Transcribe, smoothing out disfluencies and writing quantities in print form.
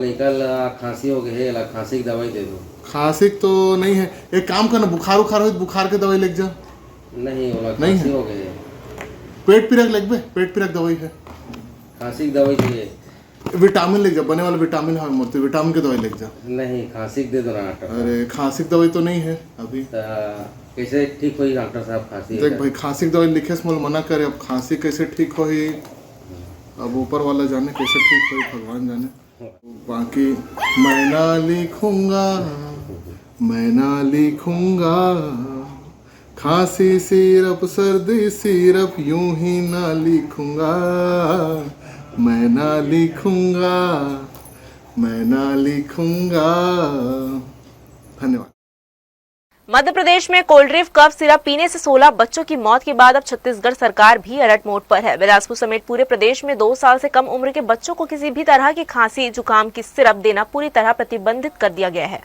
निकल खांसी हो गई है, खांसी की दवाई दे दो। खांसी तो नहीं है, एक काम करना, बुखार उखार हो तो बुखार की दवाई लिख जा। नहीं बोला, नहीं खांसी है। हो गई है। पेट पिरक लिख बे, पेट पिरक दवाई है। खांसी की दवाई चाहिए। विटामिन लिख जा, बने वाला विटामिन है मोती, विटामिन की दवाई लिख जा। नहीं, खांसी की दे दो ना डॉक्टर साहब। अरे खांसी की दवाई तो नहीं है अभी। कैसे ठीक हुई डॉक्टर साहब खांसी? देख भाई, खांसी की दवाई लिखे से मोल मना करे, अब खांसी कैसे ठीक हो ही, अब ऊपर वाला जाने कैसे ठीक हो, भगवान जाने। बाकी मैं ना लिखूंगा, मैं ना लिखूंगा, खांसी सिरप सर्दी सिरप यूं ही ना लिखूंगा, मैं ना लिखूंगा, मैं ना लिखूंगा। धन्यवाद। मध्य प्रदेश में कोल्ड ड्रिंक कफ सिरप पीने से 16 बच्चों की मौत के बाद अब छत्तीसगढ़ सरकार भी अलर्ट मोड पर है। बिलासपुर समेत पूरे प्रदेश में 2 साल से कम उम्र के बच्चों को किसी भी तरह की खांसी जुकाम की सिरप देना पूरी तरह प्रतिबंधित कर दिया गया है।